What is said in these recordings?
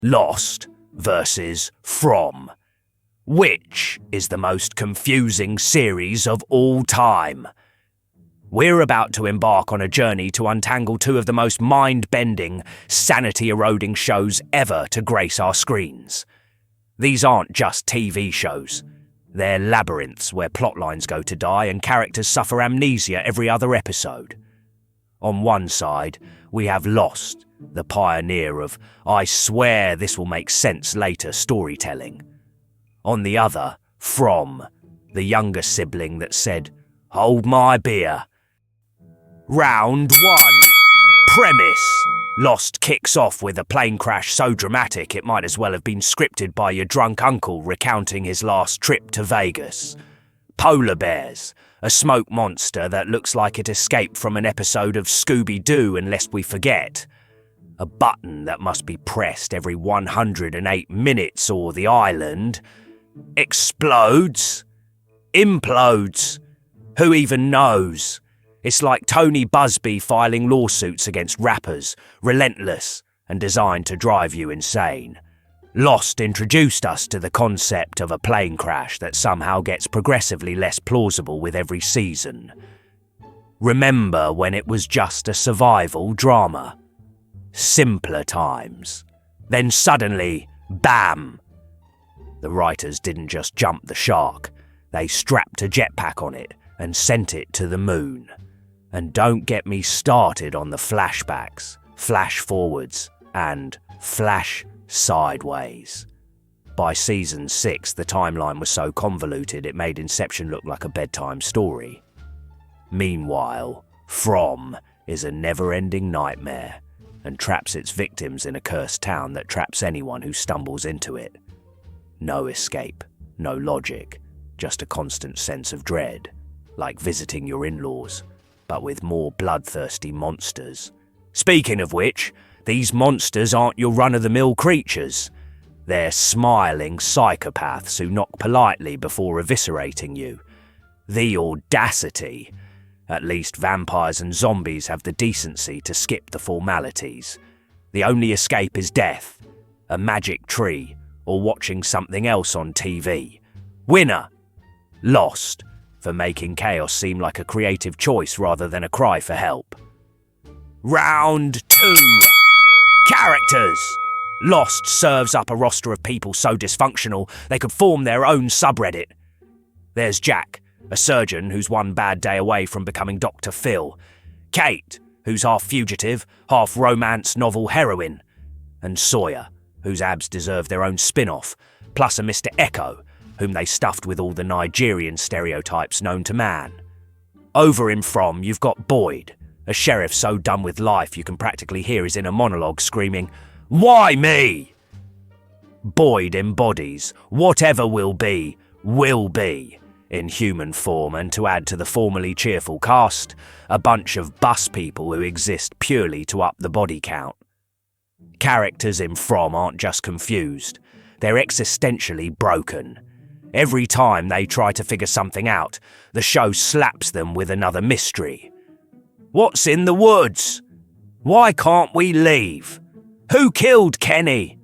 Lost versus From. Which is the most confusing series of all time? We're about to embark on a journey to untangle two of the most mind-bending, sanity-eroding shows ever to grace our screens. These aren't just TV shows. They're labyrinths where plotlines go to die and characters suffer amnesia every other episode. On one side, we have Lost, the pioneer of "I swear this will make sense later" storytelling. On the other, From, the younger sibling that said, "Hold my beer." Round 1. Premise. Lost kicks off with a plane crash so dramatic it might as well have been scripted by your drunk uncle recounting his last trip to Vegas. Polar bears, a smoke monster that looks like it escaped from an episode of Scooby-Doo unless we forget. A button that must be pressed every 108 minutes or the island explodes, implodes. Who even knows? It's like Tony Busby filing lawsuits against rappers, relentless and designed to drive you insane. Lost introduced us to the concept of a plane crash that somehow gets progressively less plausible with every season. Remember when it was just a survival drama? Simpler times. Then suddenly, bam! The writers didn't just jump the shark, they strapped a jetpack on it and sent it to the moon. And don't get me started on the flashbacks, flash forwards, and flash sideways. By season 6, the timeline was so convoluted it made Inception look like a bedtime story. Meanwhile, From is a never-ending nightmare and traps its victims in a cursed town that traps anyone who stumbles into it. No escape, no logic, just a constant sense of dread, like visiting your in-laws, but with more bloodthirsty monsters. Speaking of which, these monsters aren't your run-of-the-mill creatures. They're smiling psychopaths who knock politely before eviscerating you. The audacity. At least vampires and zombies have the decency to skip the formalities. The only escape is death, a magic tree, or watching something else on TV. Winner. Lost, for making chaos seem like a creative choice rather than a cry for help. Round 2. Characters. Lost serves up a roster of people so dysfunctional they could form their own subreddit. There's Jack, a surgeon who's one bad day away from becoming Dr. Phil. Kate, who's half fugitive, half romance novel heroine. And Sawyer, whose abs deserve their own spin-off, plus a Mr. Echo, whom they stuffed with all the Nigerian stereotypes known to man. Over in From, you've got Boyd, a sheriff so done with life you can practically hear his inner monologue screaming, "Why me?" Boyd embodies whatever will be, in human form, and to add to the formerly cheerful cast, a bunch of bus people who exist purely to up the body count. Characters in From aren't just confused, they're existentially broken. Every time they try to figure something out, the show slaps them with another mystery. What's in the woods? Why can't we leave? Who killed Kenny?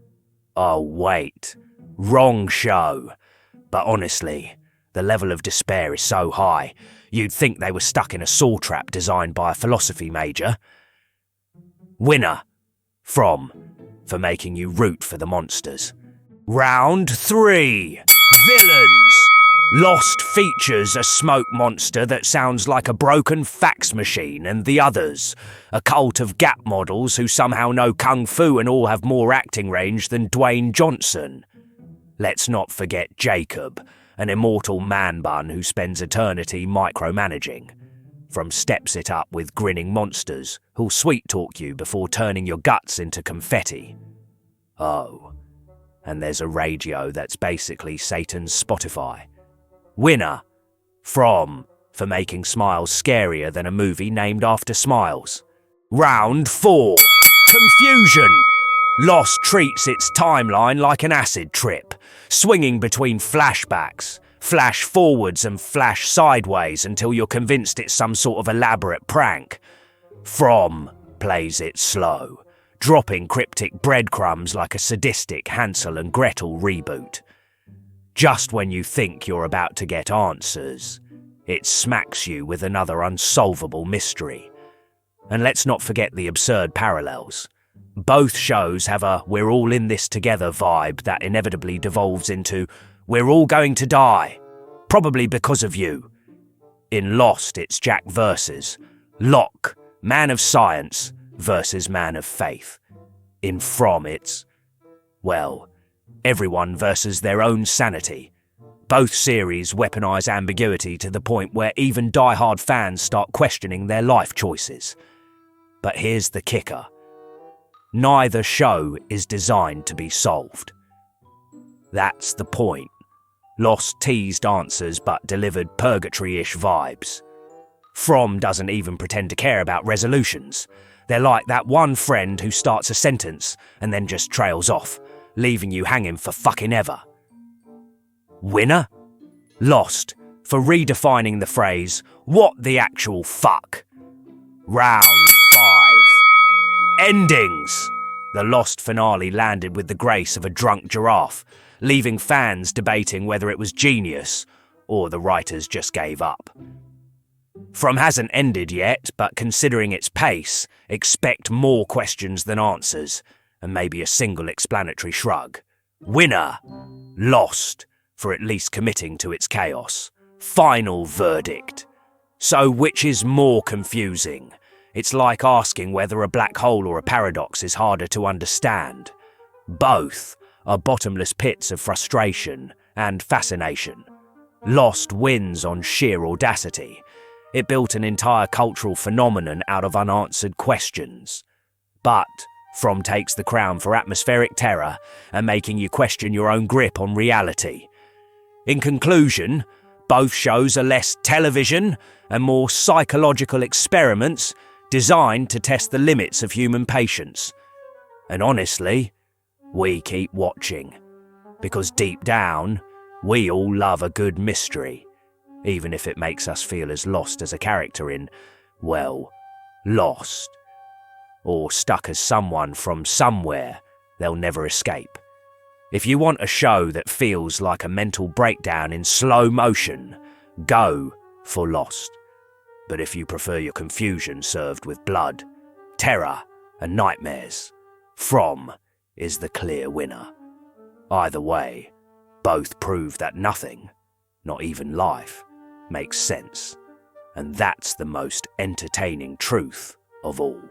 Oh wait, wrong show. But honestly, the level of despair is so high, you'd think they were stuck in a saw trap designed by a philosophy major. Winner. From, for making you root for the monsters. Round 3. Villains. Lost features a smoke monster that sounds like a broken fax machine, and the others, a cult of Gap models who somehow know kung fu and all have more acting range than Dwayne Johnson. Let's not forget Jacob, an immortal man bun who spends eternity micromanaging. From steps it up with grinning monsters who'll sweet-talk you before turning your guts into confetti. Oh, and there's a radio that's basically Satan's Spotify. Winner. From, for making Smiles scarier than a movie named after Smiles. Round 4. Confusion. Lost treats its timeline like an acid trip, swinging between flashbacks, flash forwards and flash sideways until you're convinced it's some sort of elaborate prank. From plays it slow, dropping cryptic breadcrumbs like a sadistic Hansel and Gretel reboot. Just when you think you're about to get answers, it smacks you with another unsolvable mystery. And let's not forget the absurd parallels. Both shows have a "we're all in this together" vibe that inevitably devolves into "we're all going to die, probably because of you." In Lost, it's Jack versus Locke, man of science, versus man of faith. In From, it's, well, everyone versus their own sanity. Both series weaponize ambiguity to the point where even die-hard fans start questioning their life choices. But here's the kicker. Neither show is designed to be solved. That's the point. Lost teased answers but delivered purgatory-ish vibes. From doesn't even pretend to care about resolutions. They're like that one friend who starts a sentence and then just trails off, leaving you hanging for fucking ever. Winner? Lost, for redefining the phrase, "what the actual fuck?" Round 5. Endings! The Lost finale landed with the grace of a drunk giraffe, leaving fans debating whether it was genius or the writers just gave up. From hasn't ended yet, but considering its pace, expect more questions than answers, and maybe a single explanatory shrug. Winner! Lost, for at least committing to its chaos. Final verdict. So which is more confusing? It's like asking whether a black hole or a paradox is harder to understand. Both are bottomless pits of frustration and fascination. Lost wins on sheer audacity. It built an entire cultural phenomenon out of unanswered questions. But From takes the crown for atmospheric terror and making you question your own grip on reality. In conclusion, both shows are less television and more psychological experiments designed to test the limits of human patience. And honestly, we keep watching. Because deep down, we all love a good mystery, even if it makes us feel as lost as a character in, well, Lost. Or stuck as someone from somewhere they'll never escape. If you want a show that feels like a mental breakdown in slow motion, go for Lost. But if you prefer your confusion served with blood, terror, and nightmares, From is the clear winner. Either way, both prove that nothing, not even life, makes sense. And that's the most entertaining truth of all.